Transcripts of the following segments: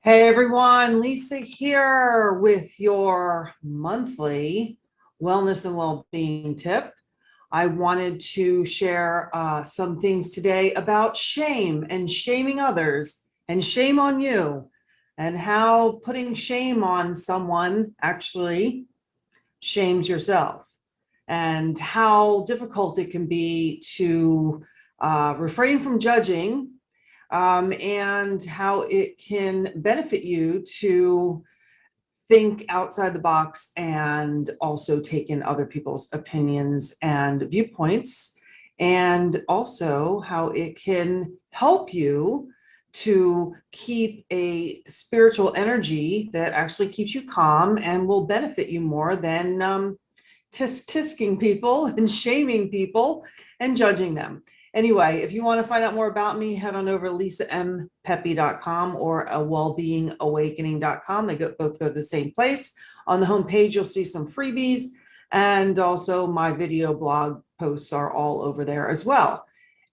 Hey everyone, Lisa here with your monthly wellness and well-being tip. I wanted to share some things today about shame and shaming others and shame on you, and how putting shame on someone actually shames yourself, and how difficult it can be to refrain from judging, and how it can benefit you to think outside the box and also take in other people's opinions and viewpoints, and also how it can help you to keep a spiritual energy that actually keeps you calm and will benefit you more than tisking people and shaming people and judging them. Anyway, if you want to find out more about me, head on over to lisampepe.com or wellbeingawakening.com. They both go to the same place. On the homepage, you'll see some freebies, and also my video blog posts are all over there as well.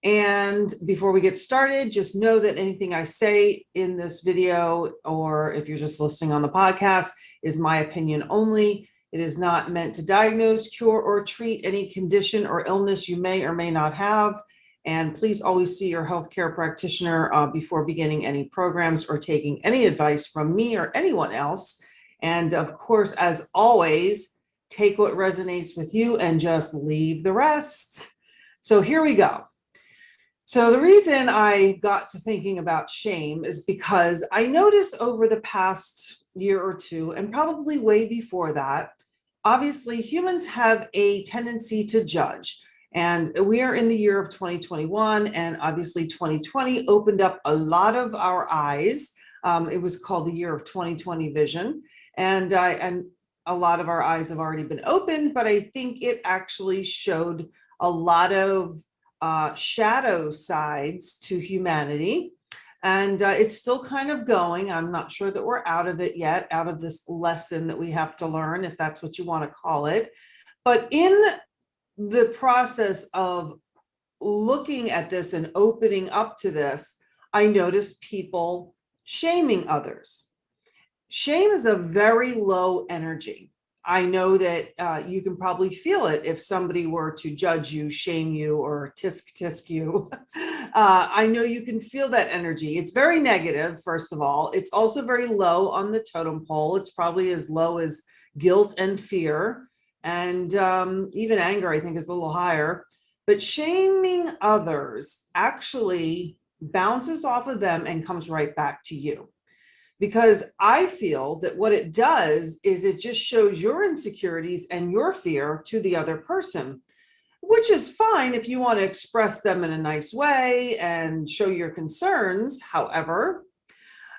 And before we get started, just know that anything I say in this video, or if you're just listening on the podcast, is my opinion only. It is not meant to diagnose, cure, or treat any condition or illness you may or may not have. And please always see your healthcare practitioner before beginning any programs or taking any advice from me or anyone else. And of course, as always, take what resonates with you and just leave the rest. So here we go. So the reason I got to thinking about shame is because I noticed over the past year or two, and probably way before that, obviously humans have a tendency to judge. And we are in the year of 2021, and obviously 2020 opened up a lot of our eyes. It was called the year of 2020 vision. And a lot of our eyes have already been opened, but I think it actually showed a lot of shadow sides to humanity. And it's still kind of going. I'm not sure that we're out of it yet, out of this lesson that we have to learn, if that's what you want to call it. But in the process of looking at this and opening up to this, I noticed people shaming others. Shame is a very low energy. I know that you can probably feel it if somebody were to judge you, shame you, or tisk you. I know you can feel that energy. It's very negative, first of all. It's also very low on the totem pole. It's probably as low as guilt and fear. And even anger, I think, is a little higher. But shaming others actually bounces off of them and comes right back to you. Because I feel that what it does is it just shows your insecurities and your fear to the other person, which is fine if you want to express them in a nice way and show your concerns. However,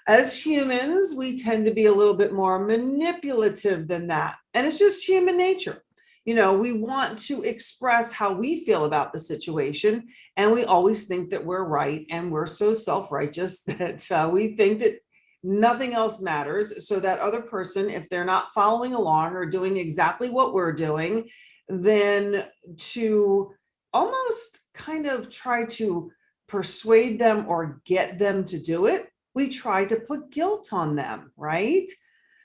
as humans, we tend to be a little bit more manipulative than that. And it's just human nature. You know, we want to express how we feel about the situation, and we always think that we're right, and we're so self-righteous that we think that nothing else matters. So that other person, if they're not following along or doing exactly what we're doing, then to almost kind of try to persuade them or get them to do it, we try to put guilt on them, right?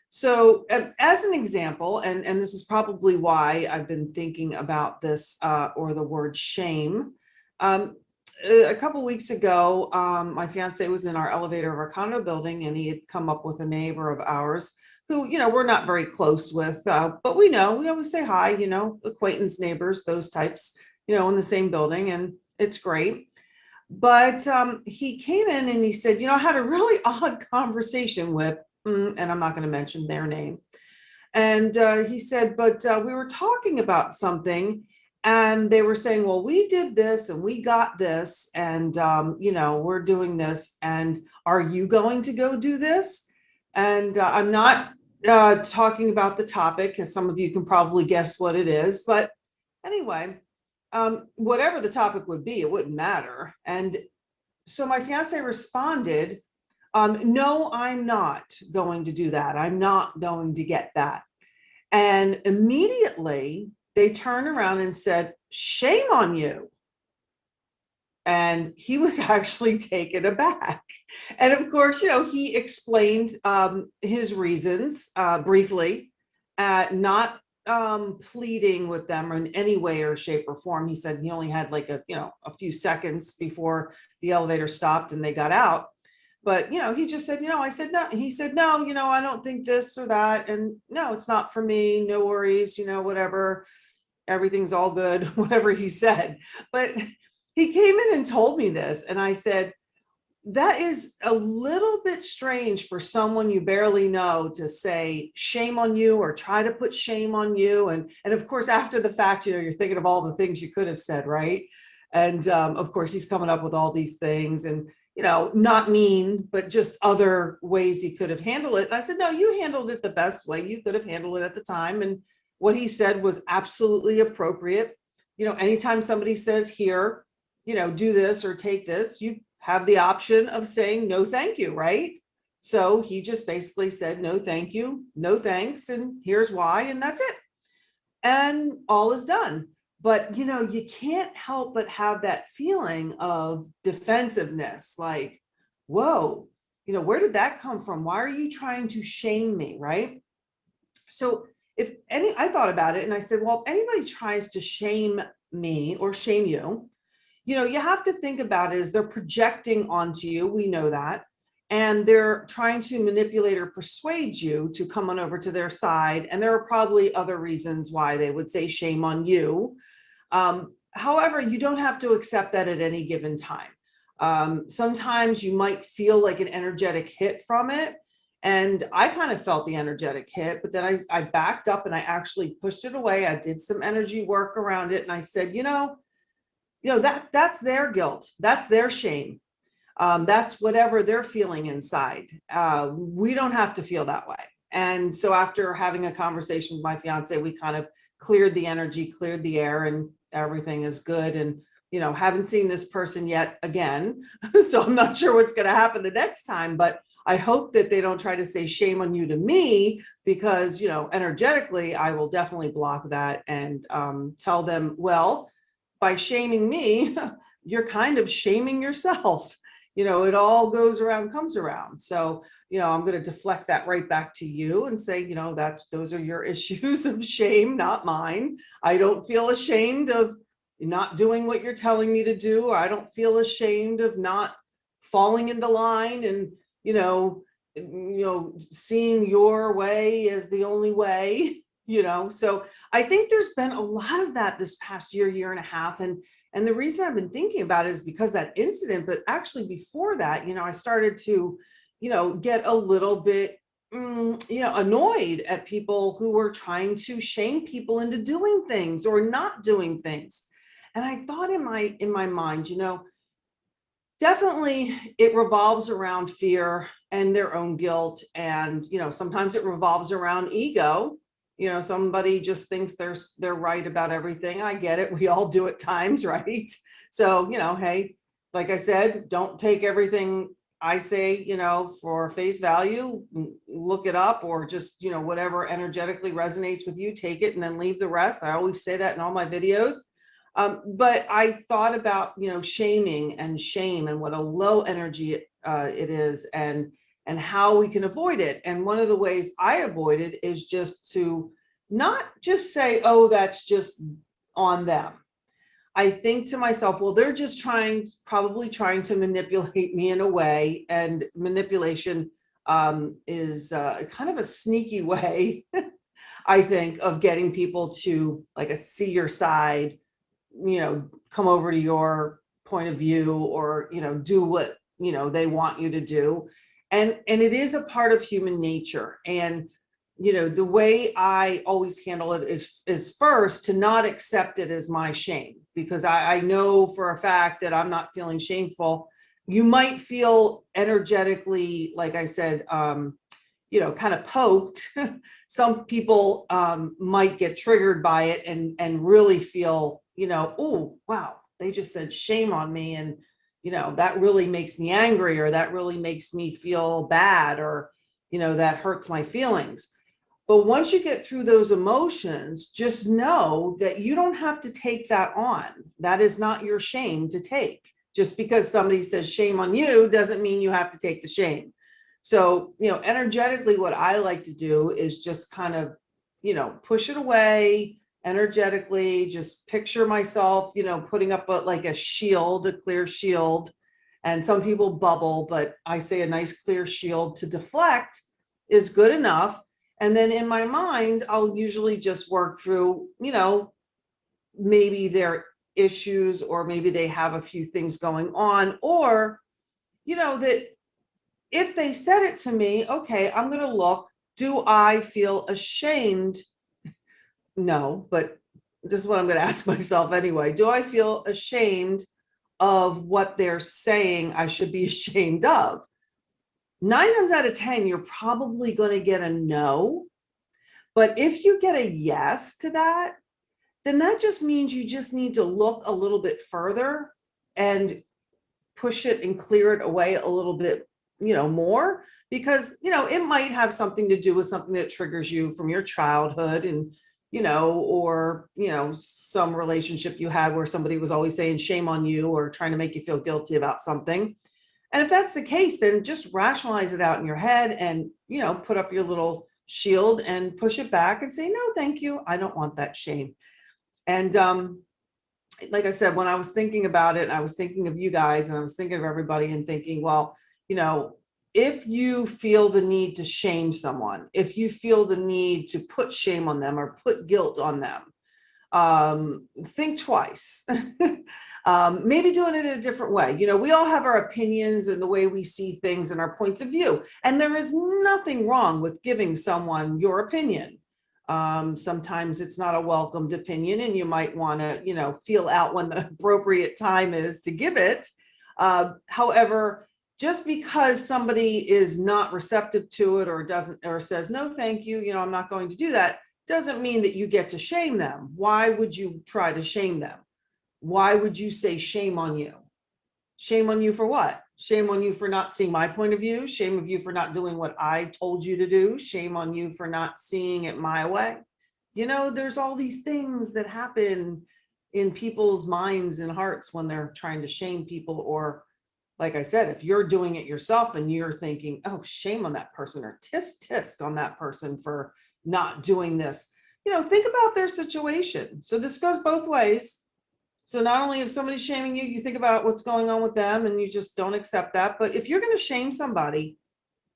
So as an example, and this is probably why I've been thinking about this or the word shame. A couple of weeks ago, my fiance was in our elevator of our condo building, and he had come up with a neighbor of ours who, you know, we're not very close with, but we always say hi, you know, acquaintance neighbors, those types, you know, in the same building, and it's great. But he came in and he said, you know, I had a really odd conversation with, and I'm not going to mention their name. And he said, but we were talking about something, and they were saying, well, we did this and we got this, and, you know, we're doing this. And are you going to go do this? And I'm not talking about the topic, because some of you can probably guess what it is. But anyway, whatever the topic would be, it wouldn't matter. And so my fiance responded, no, I'm not going to do that. I'm not going to get that. And immediately they turned around and said, shame on you. And he was actually taken aback. And of course, he explained his reasons briefly, not pleading with them in any way or shape or form. He said he only had like a few seconds before the elevator stopped and they got out. But, he just said, I said, no. He said, no, I don't think this or that. And no, it's not for me. No worries, whatever. Everything's all good, whatever he said. But he came in and told me this. And I said, that is a little bit strange for someone you barely know to say shame on you or try to put shame on you. And of course, after the fact, you're thinking of all the things you could have said, right? And of course, he's coming up with all these things and, not mean, but just other ways he could have handled it. And I said, no, you handled it the best way you could have handled it at the time. And what he said was absolutely appropriate. Anytime somebody says here, do this or take this, you have the option of saying no, thank you, right? So he just basically said, no, thank you, no thanks, and here's why, and that's it. And all is done. But, you can't help but have that feeling of defensiveness, like, whoa, where did that come from? Why are you trying to shame me, right? So I thought about it and I said, well, if anybody tries to shame me or shame you, you have to think about it as they're projecting onto you. We know that. And they're trying to manipulate or persuade you to come on over to their side. And there are probably other reasons why they would say shame on you. However, you don't have to accept that at any given time. Sometimes you might feel like an energetic hit from it. And I kind of felt the energetic hit, but then I backed up and I actually pushed it away. I did some energy work around it. And I said, that's their guilt. That's their shame. That's whatever they're feeling inside. We don't have to feel that way. And so after having a conversation with my fiance, we kind of cleared the energy, cleared the air, and everything is good. And, haven't seen this person yet again. So I'm not sure what's going to happen the next time, but I hope that they don't try to say shame on you to me because, energetically, I will definitely block that and tell them, well, by shaming me, you're kind of shaming yourself. It all goes around, comes around. So, I'm going to deflect that right back to you and say, those are your issues of shame, not mine. I don't feel ashamed of not doing what you're telling me to do. Or I don't feel ashamed of not falling in the line and, seeing your way as the only way. So I think there's been a lot of that this past year and a half. And the reason I've been thinking about it is because that incident, but actually before that, I started to, get a little bit, annoyed at people who were trying to shame people into doing things or not doing things. And I thought in my mind, definitely it revolves around fear and their own guilt. And, sometimes it revolves around ego. Somebody just thinks they're right about everything. I get it. We all do at times, right? So, hey, like I said, don't take everything I say, for face value, look it up, or just, whatever energetically resonates with you, take it and then leave the rest. I always say that in all my videos. But I thought about, shaming and shame and what a low energy it is and how we can avoid it. And one of the ways I avoid it is just to not just say, oh, that's just on them. I think to myself, well, they're just probably trying to manipulate me in a way. And manipulation is kind of a sneaky way, I think, of getting people to see your side, come over to your point of view or, do what, they want you to do. And it is a part of human nature. And, the way I always handle it is first to not accept it as my shame, because I know for a fact that I'm not feeling shameful. You might feel energetically, like I said, kind of poked. Some people might get triggered by it and really feel, oh, wow, they just said shame on me. And, that really makes me angry, or that really makes me feel bad, or, that hurts my feelings. But once you get through those emotions, just know that you don't have to take that on. That is not your shame to take. Just because somebody says shame on you doesn't mean you have to take the shame. So, energetically, what I like to do is just kind of, push it away energetically, just picture myself, putting up like a shield, a clear shield. And some people bubble, but I say a nice clear shield to deflect is good enough. And then in my mind, I'll usually just work through, maybe their issues, or maybe they have a few things going on, or, that if they said it to me, okay, I'm going to look, do I feel ashamed? No, but this is what I'm going to ask myself anyway. Do I feel ashamed of what they're saying I should be ashamed of? 9 times out of 10, you're probably going to get a no. But if you get a yes to that, then that just means you just need to look a little bit further and push it and clear it away a little bit, more, because, it might have something to do with something that triggers you from your childhood, and, or, some relationship you had where somebody was always saying shame on you or trying to make you feel guilty about something. And if that's the case, then just rationalize it out in your head and, put up your little shield and push it back and say, no, thank you. I don't want that shame. And like I said, when I was thinking about it, I was thinking of you guys, and I was thinking of everybody and thinking, well, if you feel the need to shame someone, if you feel the need to put shame on them or put guilt on them, think twice. Maybe doing it in a different way. We all have our opinions and the way we see things and our points of view. And there is nothing wrong with giving someone your opinion. Sometimes it's not a welcomed opinion, and you might want to, feel out when the appropriate time is to give it. However, just because somebody is not receptive to it, or doesn't, or says, no, thank you, I'm not going to do that, doesn't mean that you get to shame them. Why would you try to shame them? Why would you say shame on you? Shame on you for what? Shame on you for not seeing my point of view. Shame on you for not doing what I told you to do. Shame on you for not seeing it my way. There's all these things that happen in people's minds and hearts when they're trying to shame people. Or, like I said, if you're doing it yourself and you're thinking, oh, shame on that person, or tisk tisk on that person for not doing this, think about their situation. So this goes both ways. So not only if somebody's shaming you, you think about what's going on with them and you just don't accept that. But if you're going to shame somebody,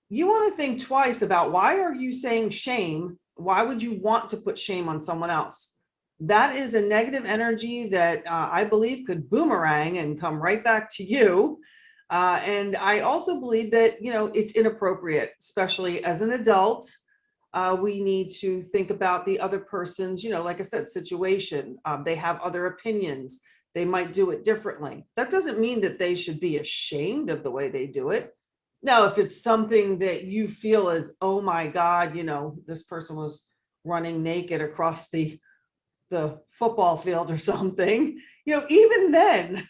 you want to think twice about, why are you saying shame? Why would you want to put shame on someone else? That is a negative energy that I believe could boomerang and come right back to you. And I also believe that, it's inappropriate, especially as an adult. We need to think about the other person's, like I said, situation. They have other opinions. They might do it differently. That doesn't mean that they should be ashamed of the way they do it. Now, if it's something that you feel is, oh my God, this person was running naked across the football field or something, even then,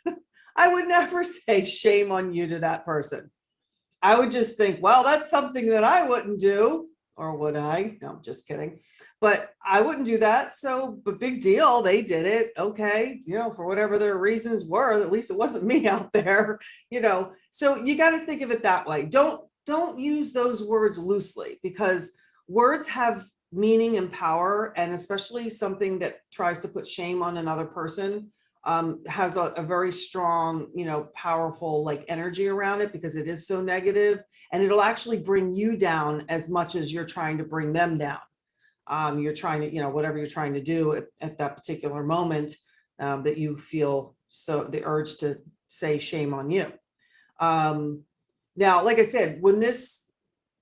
I would never say shame on you to that person. I would just think, well, that's something that I wouldn't do. Or would I? No, I'm just kidding. But I wouldn't do that. So, but big deal. They did it. Okay. For whatever their reasons were, at least it wasn't me out there, So you got to think of it that way. Don't use those words loosely, because words have meaning and power. And especially something that tries to put shame on another person has a very strong, powerful like energy around it, because it is so negative, and it'll actually bring you down as much as you're trying to bring them down. You're trying to, whatever you're trying to do at that particular moment, that you feel so the urge to say shame on you. Now, like I said, when this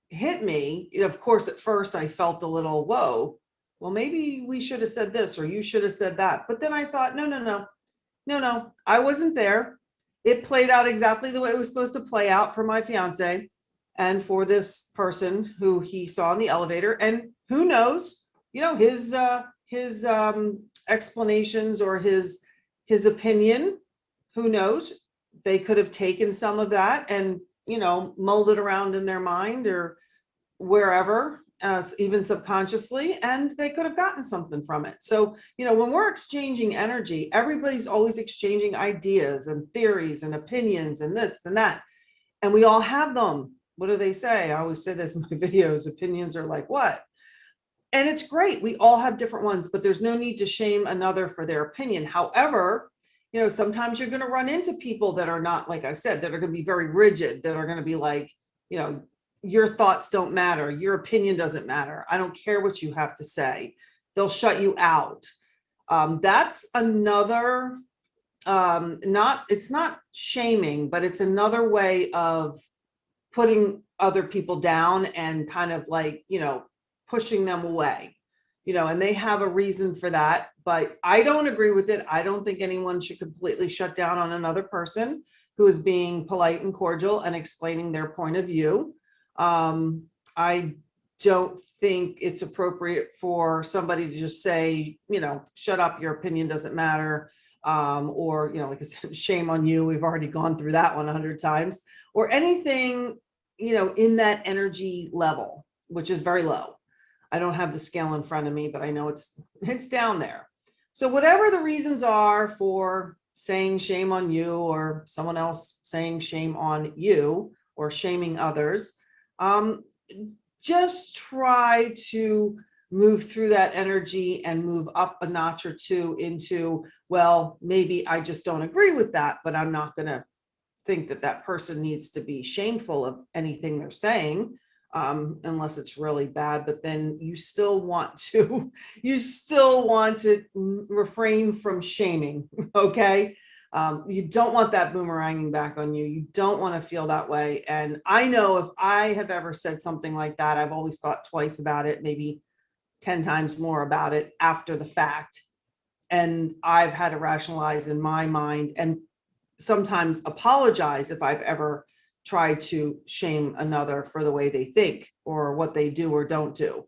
hit me, of course, at first I felt a little, whoa, well, maybe we should have said this, or you should have said that. But then I thought, no, I wasn't there. It played out exactly the way it was supposed to play out for my fiance and for this person who he saw in the elevator. And who knows, his explanations or his opinion, who knows, they could have taken some of that and, mulled it around in their mind or wherever, even subconsciously, and they could have gotten something from it. So, when we're exchanging energy, everybody's always exchanging ideas and theories and opinions and this and that. And we all have them. What do they say? I always say this in my videos, opinions are like what? And it's great. We all have different ones, but there's no need to shame another for their opinion. However, sometimes you're going to run into people that are not, like I said, that are going to be very rigid, that are going to be like, your thoughts don't matter. Your opinion doesn't matter. I don't care what you have to say. They'll shut you out. That's another, it's not shaming, but it's another way of putting other people down and kind of like, pushing them away, and they have a reason for that, but I don't agree with it. I don't think anyone should completely shut down on another person who is being polite and cordial and explaining their point of view. I don't think it's appropriate for somebody to just say, shut up, your opinion doesn't matter. Or, like I said, shame on you. We've already gone through that one 100 times, or anything, in that energy level, which is very low. I don't have the scale in front of me, but I know it's down there. So whatever the reasons are for saying shame on you, or someone else saying shame on you, or shaming others, just try to move through that energy and move up a notch or two into, well, maybe I just don't agree with that, but I'm not going to think that that person needs to be shameful of anything they're saying, unless it's really bad. But then you still want to refrain from shaming. Okay. You don't want that boomeranging back on you. You don't want to feel that way. And I know if I have ever said something like that, I've always thought twice about it, maybe 10 times more about it after the fact. And I've had to rationalize in my mind and sometimes apologize if I've ever tried to shame another for the way they think or what they do or don't do.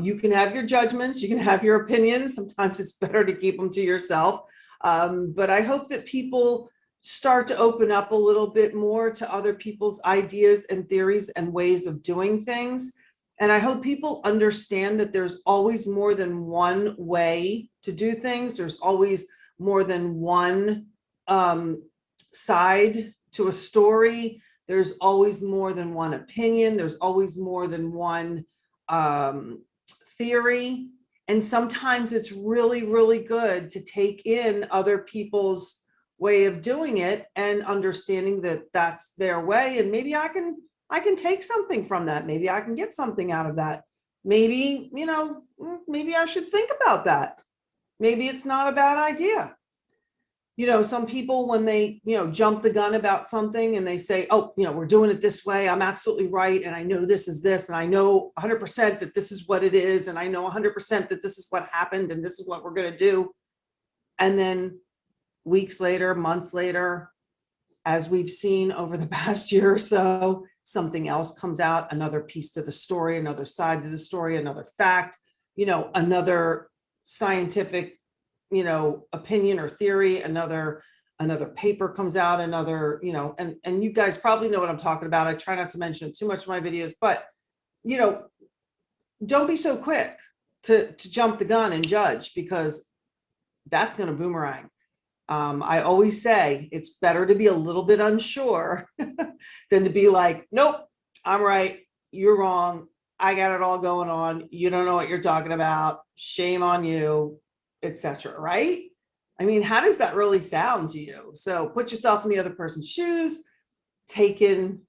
You can have your judgments, you can have your opinions. Sometimes it's better to keep them to yourself. But I hope that people start to open up a little bit more to other people's ideas and theories and ways of doing things. And I hope people understand that there's always more than one way to do things. There's always more than one side to a story. There's always more than one opinion. There's always more than one theory. And sometimes it's really, really good to take in other people's way of doing it and understanding that that's their way. And maybe I can take something from that. Maybe I can get something out of that. Maybe, maybe I should think about that. Maybe it's not a bad idea. Some people, when they, jump the gun about something and they say, oh, we're doing it this way, I'm absolutely right. And I know this is this, and I know 100% that this is what it is. And I know 100% that this is what happened and this is what we're going to do. And then weeks later, months later, as we've seen over the past year or so, something else comes out, another piece to the story, another side to the story, another fact, another scientific opinion or theory, another paper comes out, another, and you guys probably know what I'm talking about. I try not to mention it too much in my videos, but, don't be so quick to jump the gun and judge, because that's going to boomerang. I always say it's better to be a little bit unsure than to be like, nope, I'm right, you're wrong, I got it all going on, you don't know what you're talking about, shame on you, etc. Right? I mean, how does that really sound to you? So put yourself in the other person's shoes, take in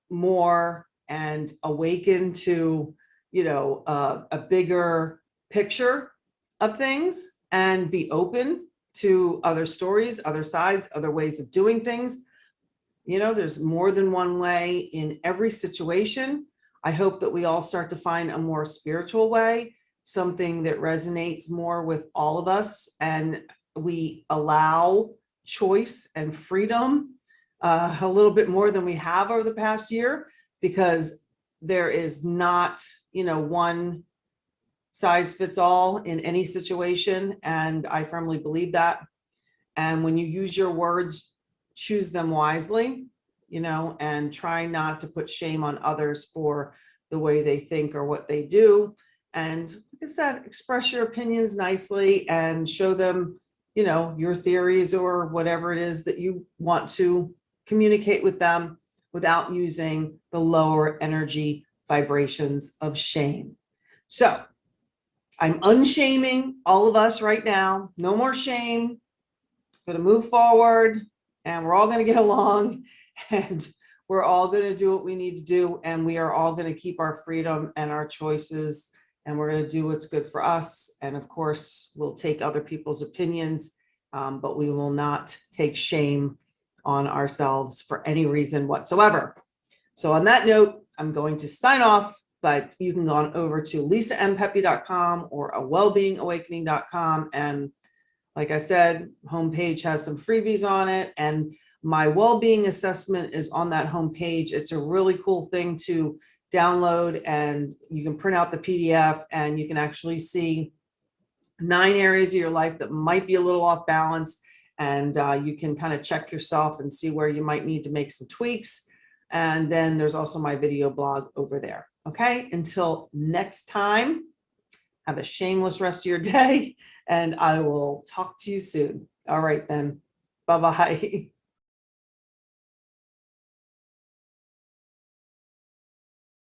more, and awaken to, a bigger picture of things, and be open to other stories, other sides, other ways of doing things. There's more than one way in every situation. I hope that we all start to find a more spiritual way, something that resonates more with all of us, and we allow choice and freedom a little bit more than we have over the past year, because there is not, one size fits all in any situation. And I firmly believe that. And when you use your words, choose them wisely, and try not to put shame on others for the way they think or what they do. And like I said, express your opinions nicely and show them, your theories or whatever it is that you want to communicate with them without using the lower energy vibrations of shame. So I'm unshaming all of us right now. No more shame. Going to move forward and we're all going to get along and we're all going to do what we need to do. And we are all going to keep our freedom and our choices. And we're going to do what's good for us. And of course, we'll take other people's opinions, but we will not take shame on ourselves for any reason whatsoever. So on that note, I'm going to sign off, but you can go on over to lisambpepe.com or awellbeingawakening.com. And like I said, homepage has some freebies on it. And my well-being assessment is on that homepage. It's a really cool thing to download, and you can print out the PDF and you can actually see 9 areas of your life that might be a little off balance. And you can kind of check yourself and see where you might need to make some tweaks. And then there's also my video blog over there. Okay, until next time, have a shameless rest of your day, and I will talk to you soon. All right, then. Bye-bye.